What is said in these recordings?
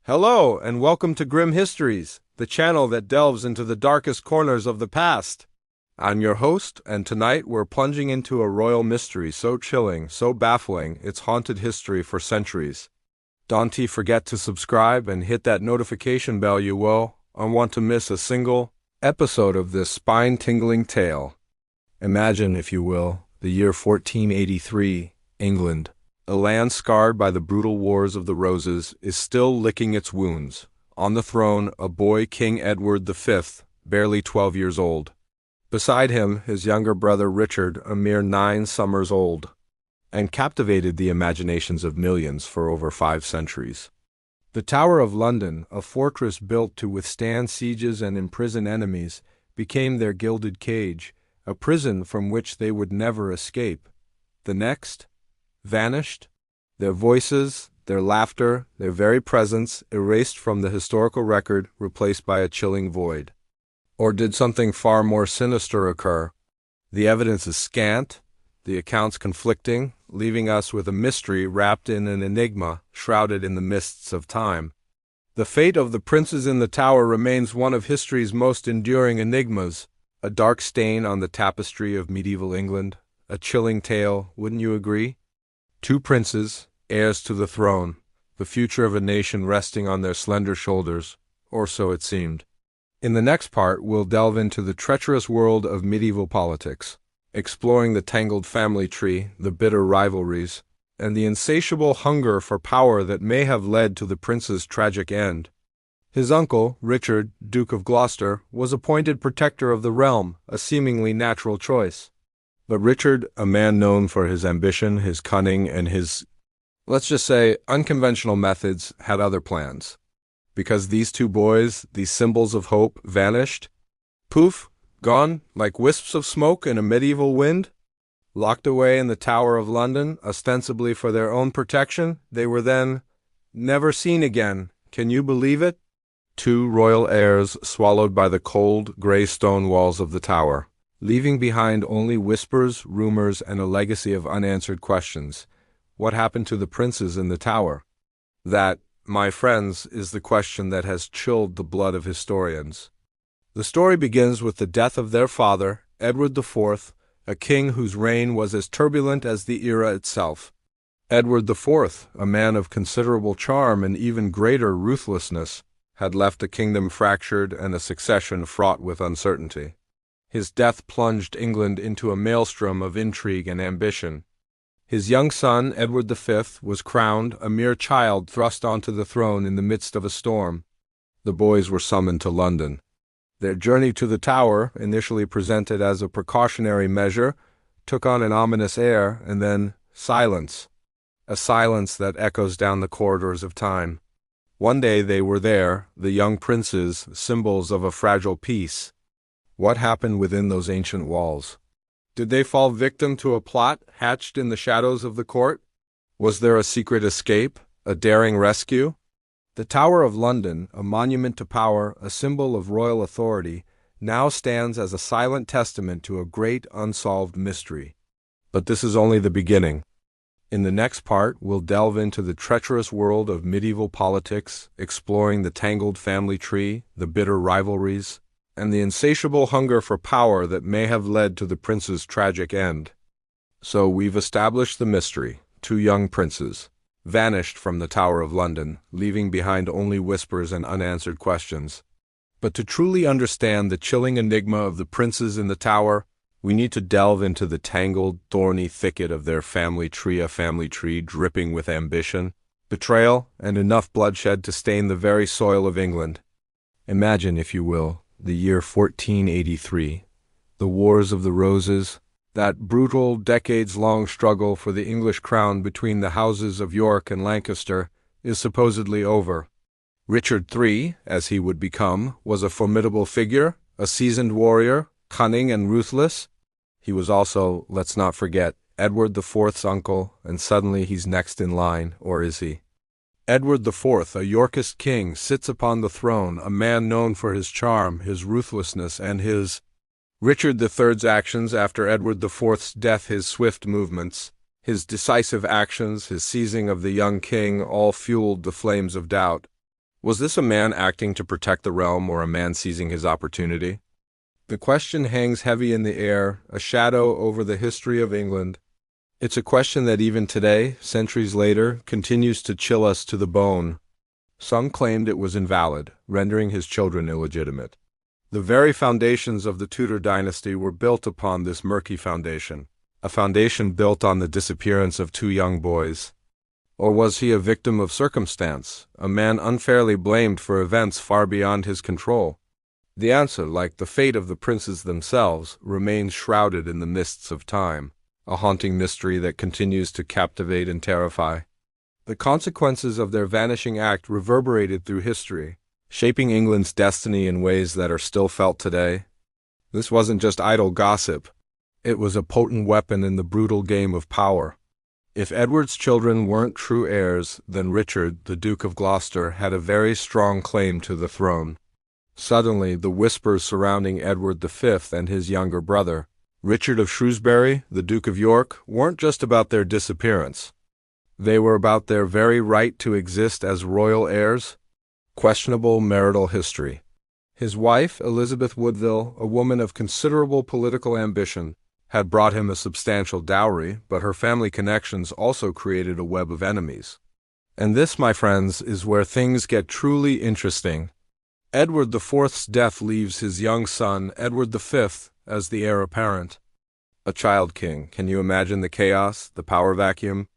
Hello, and welcome to Grim Histories, the channel that delves into the darkest corners of the past. I'm your host, and tonight we're plunging into a royal mystery so chilling, so baffling, it's haunted history for centuries. Don't forget to subscribe and hit that notification bell you won't want to miss a single episode of this spine-tingling tale. Imagine, if you will, the year 1483, England. A land scarred by the brutal wars of the Roses is still licking its wounds. On the throne, a boy, King Edward V, barely 12 years old. Beside him, his younger brother Richard, a mere 9 summers old, and captivated the imaginations of millions for over 5 centuries. The Tower of London, a fortress built to withstand sieges and imprison enemies, became their gilded cage, a prison from which they would never escape. The next vanished, their voices, their laughter, their very presence erased from the historical record, replaced by a chilling void. Or did something far more sinister occur? The evidence is scant, the accounts conflicting, leaving us with a mystery wrapped in an enigma, shrouded in the mists of time. The fate of the princes in the tower remains one of history's most enduring enigmas, a dark stain on the tapestry of medieval England, a chilling tale, wouldn't you agree? 2 princes, heirs to the throne, the future of a nation resting on their slender shoulders, or so it seemed. In the next part, we'll delve into the treacherous world of medieval politics, exploring the tangled family tree, the bitter rivalries, and the insatiable hunger for power that may have led to the prince's tragic end. His uncle, Richard, Duke of Gloucester, was appointed protector of the realm, a seemingly natural choice. But Richard, a man known for his ambition, his cunning, and his, let's just say, unconventional methods, had other plans. Because these 2 boys, these symbols of hope, vanished, poof, gone, like wisps of smoke in a medieval wind, locked away in the Tower of London, ostensibly for their own protection, they were then never seen again. Can you believe it? 2 royal heirs swallowed by the cold, gray stone walls of the tower, leaving behind only whispers, rumors, and a legacy of unanswered questions. What happened to the princes in the tower? That, my friends, is the question that has chilled the blood of historians. The story begins with the death of their father, Edward IV, a king whose reign was as turbulent as the era itself. Edward IV, a man of considerable charm and even greater ruthlessness, had left a kingdom fractured and a succession fraught with uncertainty. His death plunged England into a maelstrom of intrigue and ambition. His young son, Edward V, was crowned, a mere child thrust onto the throne in the midst of a storm. The boys were summoned to London. Their journey to the Tower, initially presented as a precautionary measure, took on an ominous air, and then silence. A silence that echoes down the corridors of time. One day they were there, the young princes, symbols of a fragile peace. What happened within those ancient walls? Did they fall victim to a plot hatched in the shadows of the court? Was there a secret escape, a daring rescue? The Tower of London, a monument to power, a symbol of royal authority, now stands as a silent testament to a great unsolved mystery. But this is only the beginning. In the next part, we'll delve into the treacherous world of medieval politics, exploring the tangled family tree, the bitter rivalries, and the insatiable hunger for power that may have led to the prince's tragic end. So we've established the mystery. 2 young princes vanished from the Tower of London, leaving behind only whispers and unanswered questions. But to truly understand the chilling enigma of the princes in the tower, we need to delve into the tangled, thorny thicket of their family tree, a family tree dripping with ambition, betrayal, and enough bloodshed to stain the very soil of England. Imagine, if you will, the year 1483, the Wars of the Roses, that brutal, decades-long struggle for the English crown between the houses of York and Lancaster, is supposedly over. Richard III, as he would become, was a formidable figure, a seasoned warrior, cunning and ruthless. He was also, let's not forget, Edward IV's uncle, and suddenly he's next in line, or is he? Edward IV, a Yorkist king, sits upon the throne, a man known for his charm, his ruthlessness, and his Richard III's actions after Edward IV's death, his swift movements, his decisive actions, his seizing of the young king, all fueled the flames of doubt. Was this a man acting to protect the realm or a man seizing his opportunity? The question hangs heavy in the air, a shadow over the history of England. It's a question that even today, centuries later, continues to chill us to the bone. Some claimed it was invalid, rendering his children illegitimate. The very foundations of the Tudor dynasty were built upon this murky foundation, a foundation built on the disappearance of two young boys. Or was he a victim of circumstance, a man unfairly blamed for events far beyond his control? The answer, like the fate of the princes themselves, remains shrouded in the mists of time, a haunting mystery that continues to captivate and terrify. The consequences of their vanishing act reverberated through history, shaping England's destiny in ways that are still felt today. This wasn't just idle gossip. It was a potent weapon in the brutal game of power. If Edward's children weren't true heirs, then Richard, the Duke of Gloucester, had a very strong claim to the throne. Suddenly, the whispers surrounding Edward V and his younger brother, Richard of Shrewsbury, the Duke of York, weren't just about their disappearance. They were about their very right to exist as royal heirs. Questionable marital history. His wife, Elizabeth Woodville, a woman of considerable political ambition, had brought him a substantial dowry, but her family connections also created a web of enemies. And this, my friends, is where things get truly interesting. Edward IV's death leaves his young son, Edward V, as the heir apparent. A child king. Can you imagine the chaos, the power vacuum?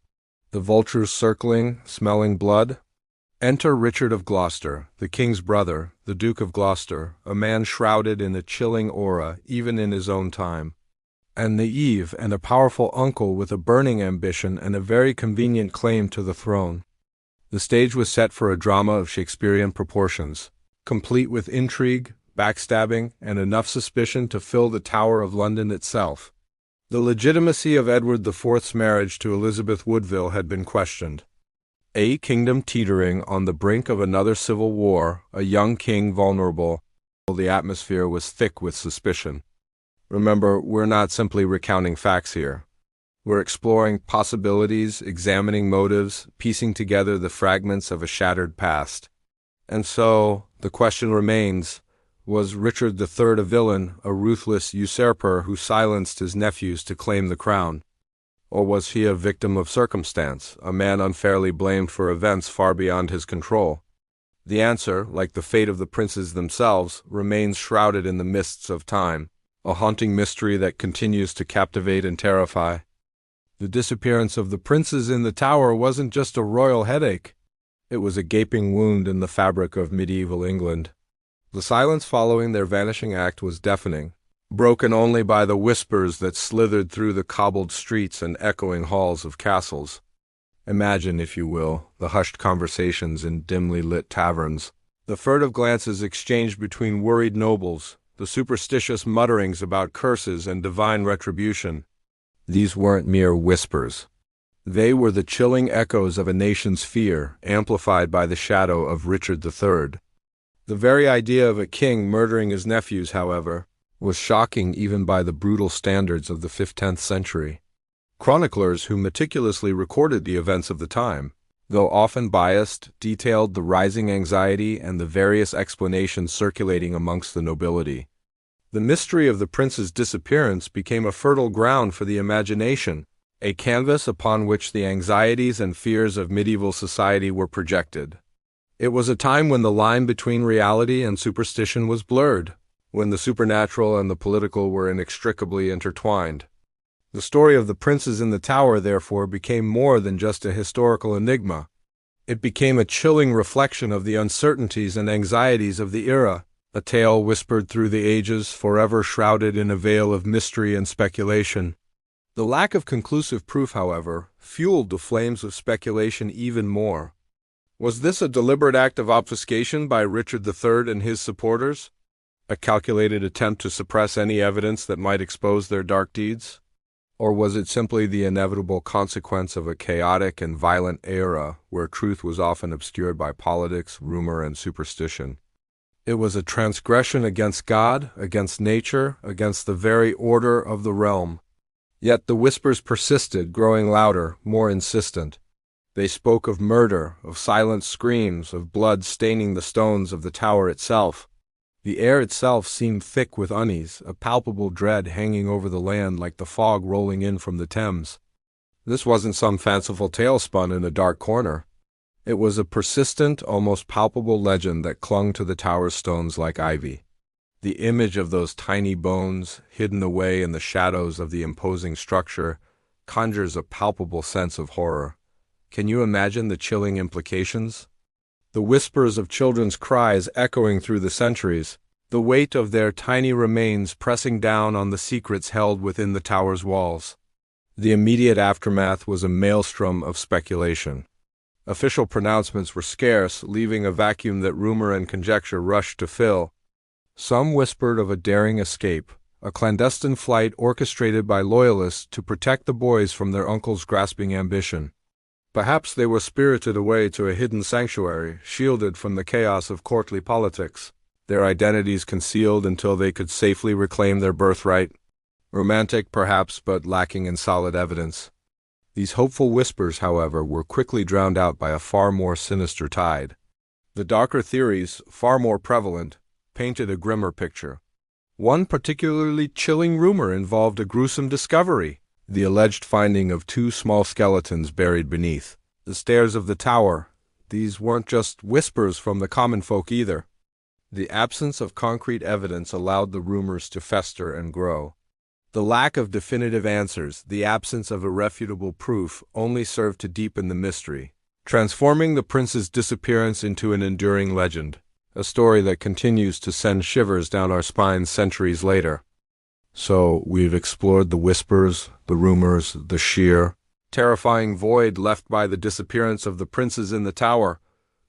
The vultures circling, smelling blood? Enter Richard of Gloucester, the king's brother, the Duke of Gloucester, a man shrouded in a chilling aura, even in his own time. And naive and a powerful uncle with a burning ambition and a very convenient claim to the throne. The stage was set for a drama of Shakespearean proportions, complete with intrigue, backstabbing, and enough suspicion to fill the Tower of London itself. The legitimacy of Edward IV's marriage to Elizabeth Woodville had been questioned. A kingdom teetering on the brink of another civil war, a young king vulnerable, the atmosphere was thick with suspicion. Remember, we're not simply recounting facts here. We're exploring possibilities, examining motives, piecing together the fragments of a shattered past. And so, the question remains, was Richard III a villain, a ruthless usurper who silenced his nephews to claim the crown? Or was he a victim of circumstance, a man unfairly blamed for events far beyond his control? The answer, like the fate of the princes themselves, remains shrouded in the mists of time, a haunting mystery that continues to captivate and terrify. The disappearance of the princes in the Tower wasn't just a royal headache. It was a gaping wound in the fabric of medieval England. The silence following their vanishing act was deafening, broken only by the whispers that slithered through the cobbled streets and echoing halls of castles. Imagine, if you will, the hushed conversations in dimly lit taverns, the furtive glances exchanged between worried nobles, the superstitious mutterings about curses and divine retribution. These weren't mere whispers. They were the chilling echoes of a nation's fear, amplified by the shadow of Richard III. The very idea of a king murdering his nephews, however, was shocking even by the brutal standards of the 15th century. Chroniclers who meticulously recorded the events of the time, though often biased, detailed the rising anxiety and the various explanations circulating amongst the nobility. The mystery of the prince's disappearance became a fertile ground for the imagination, a canvas upon which the anxieties and fears of medieval society were projected. It was a time when the line between reality and superstition was blurred, when the supernatural and the political were inextricably intertwined. The story of the princes in the Tower, therefore, became more than just a historical enigma. It became a chilling reflection of the uncertainties and anxieties of the era, a tale whispered through the ages, forever shrouded in a veil of mystery and speculation. The lack of conclusive proof, however, fueled the flames of speculation even more. Was this a deliberate act of obfuscation by Richard III and his supporters? A calculated attempt to suppress any evidence that might expose their dark deeds? Or was it simply the inevitable consequence of a chaotic and violent era where truth was often obscured by politics, rumor, and superstition? It was a transgression against God, against nature, against the very order of the realm. Yet the whispers persisted, growing louder, more insistent. They spoke of murder, of silent screams, of blood staining the stones of the tower itself. The air itself seemed thick with unease, a palpable dread hanging over the land like the fog rolling in from the Thames. This wasn't some fanciful tale spun in a dark corner. It was a persistent, almost palpable legend that clung to the tower's stones like ivy. The image of those tiny bones, hidden away in the shadows of the imposing structure, conjures a palpable sense of horror. Can you imagine the chilling implications? The whispers of children's cries echoing through the centuries, the weight of their tiny remains pressing down on the secrets held within the tower's walls. The immediate aftermath was a maelstrom of speculation. Official pronouncements were scarce, leaving a vacuum that rumor and conjecture rushed to fill. Some whispered of a daring escape, a clandestine flight orchestrated by loyalists to protect the boys from their uncle's grasping ambition. Perhaps they were spirited away to a hidden sanctuary, shielded from the chaos of courtly politics, their identities concealed until they could safely reclaim their birthright. Romantic, perhaps, but lacking in solid evidence. These hopeful whispers, however, were quickly drowned out by a far more sinister tide. The darker theories, far more prevalent, painted a grimmer picture. One particularly chilling rumor involved a gruesome discovery: the alleged finding of 2 small skeletons buried beneath the stairs of the tower. These weren't just whispers from the common folk either. The absence of concrete evidence allowed the rumors to fester and grow. The lack of definitive answers, the absence of irrefutable proof, only served to deepen the mystery, transforming the prince's disappearance into an enduring legend, a story that continues to send shivers down our spines centuries later. So, we've explored the whispers, the rumors, the sheer, terrifying void left by the disappearance of the princes in the tower.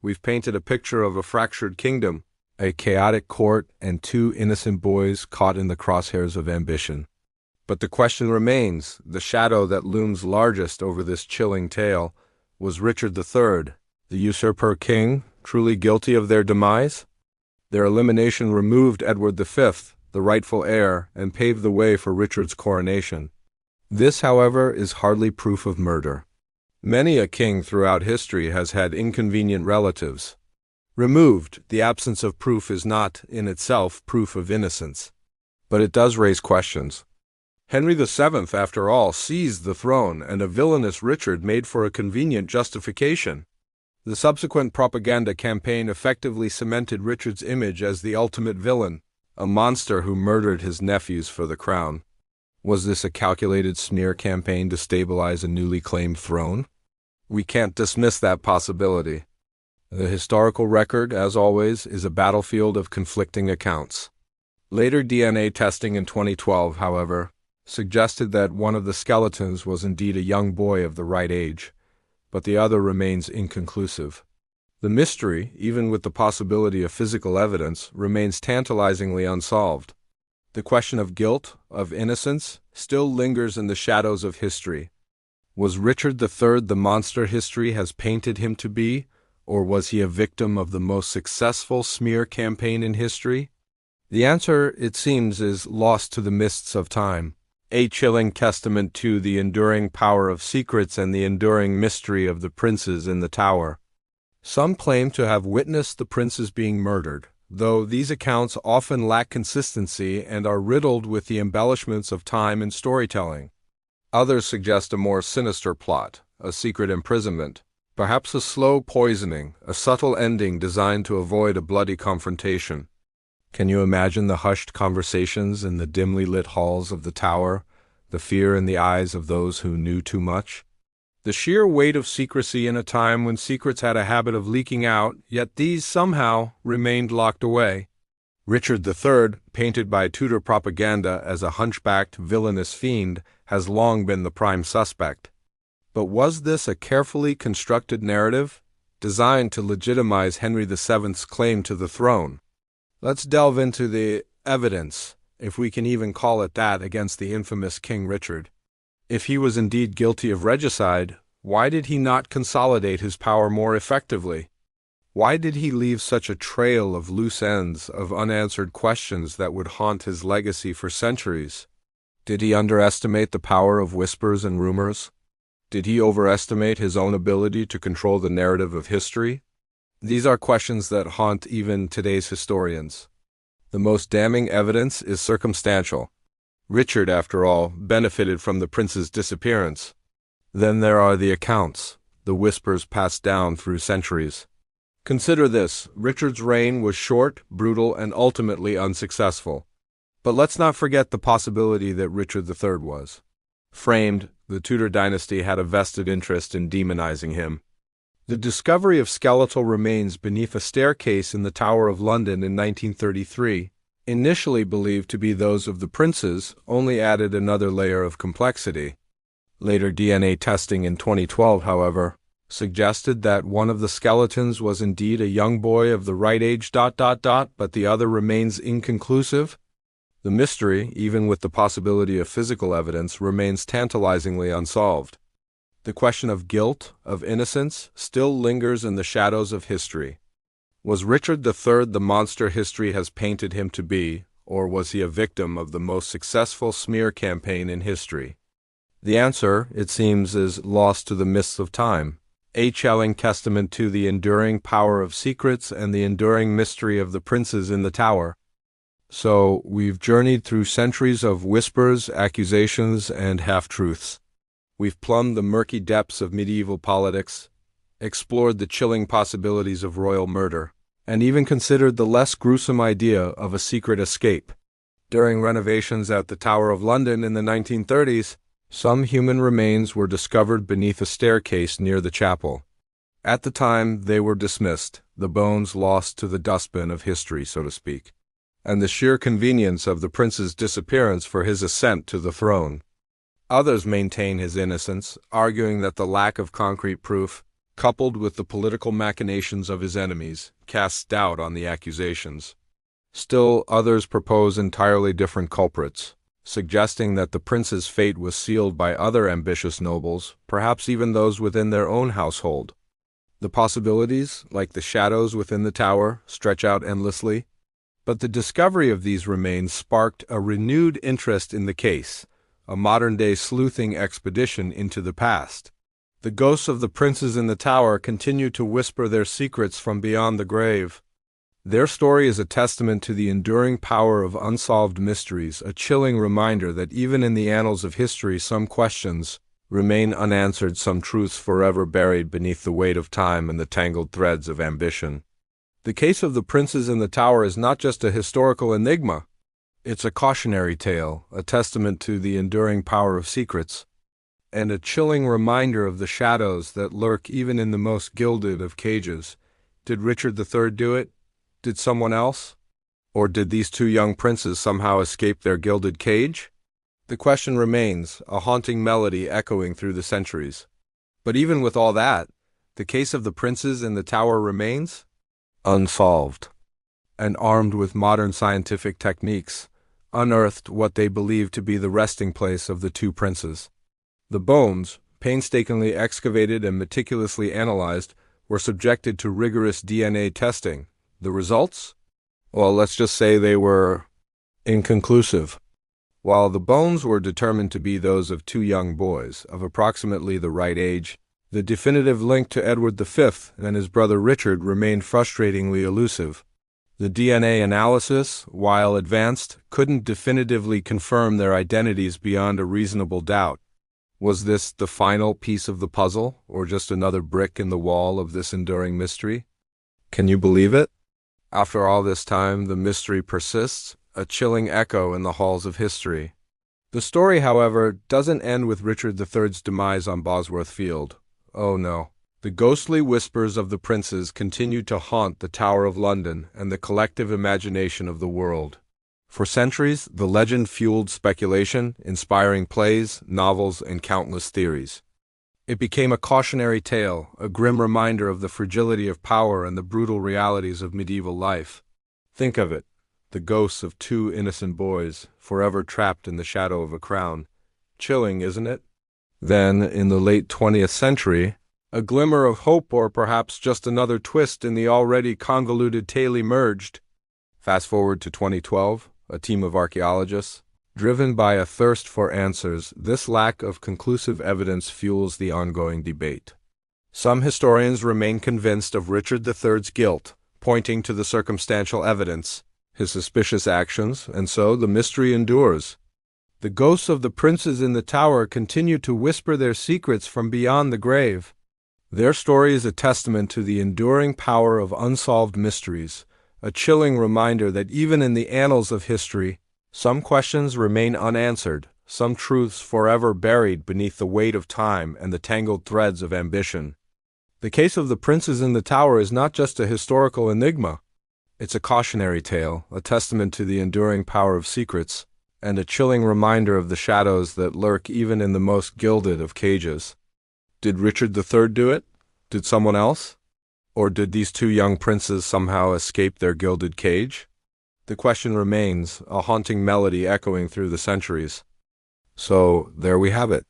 We've painted a picture of a fractured kingdom, a chaotic court, and 2 innocent boys caught in the crosshairs of ambition. But the question remains, the shadow that looms largest over this chilling tale: was Richard III, the usurper king, truly guilty of their demise? Their elimination removed Edward V, the rightful heir, and paved the way for Richard's coronation. This, however, is hardly proof of murder. Many a king throughout history has had inconvenient relatives. Removed, the absence of proof is not, in itself, proof of innocence. But it does raise questions. Henry VII, after all, seized the throne, and a villainous Richard made for a convenient justification. The subsequent propaganda campaign effectively cemented Richard's image as the ultimate villain, a monster who murdered his nephews for the crown. Was this a calculated smear campaign to stabilize a newly claimed throne? We can't dismiss that possibility. The historical record, as always, is a battlefield of conflicting accounts. Later DNA testing in 2012, however, suggested that one of the skeletons was indeed a young boy of the right age, but the other remains inconclusive. The mystery, even with the possibility of physical evidence, remains tantalizingly unsolved. The question of guilt, of innocence, still lingers in the shadows of history. Was Richard III the monster history has painted him to be, or was he a victim of the most successful smear campaign in history? The answer, it seems, is lost to the mists of time, a chilling testament to the enduring power of secrets and the enduring mystery of the princes in the tower. Some claim to have witnessed the princes being murdered, though these accounts often lack consistency and are riddled with the embellishments of time and storytelling. Others suggest a more sinister plot, a secret imprisonment, perhaps a slow poisoning, a subtle ending designed to avoid a bloody confrontation. Can you imagine the hushed conversations in the dimly lit halls of the tower, the fear in the eyes of those who knew too much? The sheer weight of secrecy in a time when secrets had a habit of leaking out, yet these somehow remained locked away. Richard III, painted by Tudor propaganda as a hunchbacked, villainous fiend, has long been the prime suspect. But was this a carefully constructed narrative, designed to legitimize Henry VII's claim to the throne? Let's delve into the evidence, if we can even call it that, against the infamous King Richard. If he was indeed guilty of regicide, why did he not consolidate his power more effectively? Why did he leave such a trail of loose ends, of unanswered questions that would haunt his legacy for centuries? Did he underestimate the power of whispers and rumors? Did he overestimate his own ability to control the narrative of history? These are questions that haunt even today's historians. The most damning evidence is circumstantial. Richard, after all, benefited from the prince's disappearance. Then there are the accounts, the whispers passed down through centuries. Consider this: Richard's reign was short, brutal, and ultimately unsuccessful. But let's not forget the possibility that Richard III was framed. The Tudor dynasty had a vested interest in demonizing him. The discovery of skeletal remains beneath a staircase in the Tower of London in 1933, initially believed to be those of the princes, only added another layer of complexity. Later DNA testing in 2012, however, suggested that one of the skeletons was indeed a young boy of the right age, but the other remains inconclusive. The mystery, even with the possibility of physical evidence, remains tantalizingly unsolved. The question of guilt, of innocence, still lingers in the shadows of history. Was Richard III the monster history has painted him to be, or was he a victim of the most successful smear campaign in history? The answer, it seems, is lost to the mists of time, a chilling testament to the enduring power of secrets and the enduring mystery of the princes in the tower. So, we've journeyed through centuries of whispers, accusations, and half-truths. We've plumbed the murky depths of medieval politics, explored the chilling possibilities of royal murder, and even considered the less gruesome idea of a secret escape. During renovations at the Tower of London in the 1930s, some human remains were discovered beneath a staircase near the chapel. At the time, they were dismissed, the bones lost to the dustbin of history, so to speak, and the sheer convenience of the prince's disappearance for his ascent to the throne. Others maintain his innocence, arguing that the lack of concrete proof, coupled with the political machinations of his enemies, casts doubt on the accusations. Still, others propose entirely different culprits, suggesting that the prince's fate was sealed by other ambitious nobles, perhaps even those within their own household. The possibilities, like the shadows within the tower, stretch out endlessly, but the discovery of these remains sparked a renewed interest in the case, a modern-day sleuthing expedition into the past. The ghosts of the princes in the tower continue to whisper their secrets from beyond the grave. Their story is a testament to the enduring power of unsolved mysteries, a chilling reminder that even in the annals of history some questions remain unanswered, some truths forever buried beneath the weight of time and the tangled threads of ambition. The case of the princes in the tower is not just a historical enigma. It's a cautionary tale, a testament to the enduring power of secrets, and a chilling reminder of the shadows that lurk even in the most gilded of cages. Did Richard III do it? Did someone else? Or did these two young princes somehow escape their gilded cage? The question remains, a haunting melody echoing through the centuries. But even with all that, the case of the princes in the tower remains unsolved. And armed with modern scientific techniques, unearthed what they believed to be the resting place of the two princes. The bones, painstakingly excavated and meticulously analyzed, were subjected to rigorous DNA testing. The results? Well, let's just say they were inconclusive. While the bones were determined to be those of two young boys, of approximately the right age, the definitive link to Edward V and his brother Richard remained frustratingly elusive. The DNA analysis, while advanced, couldn't definitively confirm their identities beyond a reasonable doubt. Was this the final piece of the puzzle, or just another brick in the wall of this enduring mystery? Can you believe it? After all this time, the mystery persists, a chilling echo in the halls of history. The story, however, doesn't end with Richard III's demise on Bosworth Field. Oh no. The ghostly whispers of the princes continue to haunt the Tower of London and the collective imagination of the world. For centuries, the legend fueled speculation, inspiring plays, novels, and countless theories. It became a cautionary tale, a grim reminder of the fragility of power and the brutal realities of medieval life. Think of it, the ghosts of two innocent boys, forever trapped in the shadow of a crown. Chilling, isn't it? Then, in the late 20th century, a glimmer of hope, or perhaps just another twist in the already convoluted tale emerged. Fast forward to 2012, a team of archaeologists, Driven by a thirst for answers, this lack of conclusive evidence fuels the ongoing debate. Some historians remain convinced of Richard III's guilt, pointing to the circumstantial evidence, his suspicious actions, and so the mystery endures. The ghosts of the princes in the tower continue to whisper their secrets from beyond the grave. Their story is a testament to the enduring power of unsolved mysteries, a chilling reminder that even in the annals of history, some questions remain unanswered, some truths forever buried beneath the weight of time and the tangled threads of ambition. The case of the princes in the tower is not just a historical enigma. It's a cautionary tale, a testament to the enduring power of secrets, and a chilling reminder of the shadows that lurk even in the most gilded of cages. Did Richard III do it? Did someone else? Or did these two young princes somehow escape their gilded cage? The question remains, a haunting melody echoing through the centuries. So, there we have it.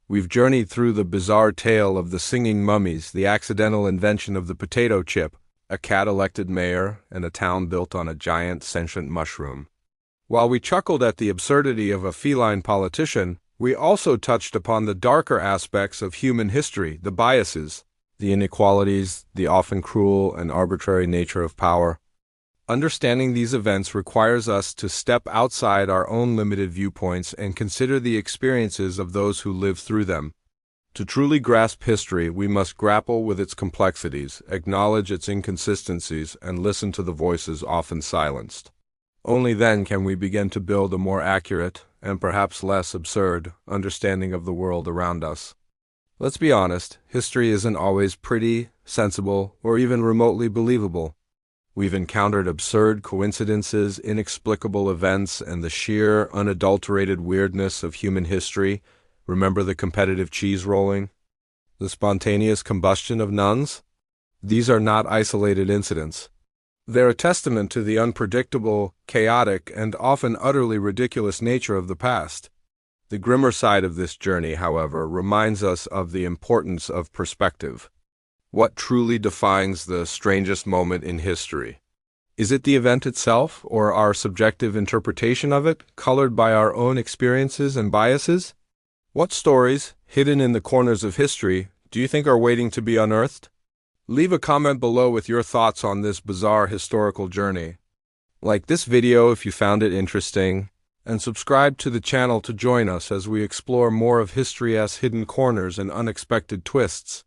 We've journeyed through the bizarre tale of the singing mummies, the accidental invention of the potato chip, a cat elected mayor, and a town built on a giant sentient mushroom. While we chuckled at the absurdity of a feline politician, we also touched upon the darker aspects of human history, the biases, the inequalities, the often cruel and arbitrary nature of power. Understanding these events requires us to step outside our own limited viewpoints and consider the experiences of those who lived through them. To truly grasp history, we must grapple with its complexities, acknowledge its inconsistencies, and listen to the voices often silenced. Only then can we begin to build a more accurate, and perhaps less absurd, understanding of the world around us. Let's be honest, history isn't always pretty, sensible, or even remotely believable. We've encountered absurd coincidences, inexplicable events, and the sheer, unadulterated weirdness of human history. Remember the competitive cheese rolling? The spontaneous combustion of nuns? These are not isolated incidents. They're a testament to the unpredictable, chaotic, and often utterly ridiculous nature of the past. The grimmer side of this journey, however, reminds us of the importance of perspective. What truly defines the strangest moment in history? Is it the event itself, or our subjective interpretation of it, colored by our own experiences and biases? What stories, hidden in the corners of history, do you think are waiting to be unearthed? Leave a comment below with your thoughts on this bizarre historical journey. Like this video if you found it interesting, and subscribe to the channel to join us as we explore more of history's hidden corners and unexpected twists.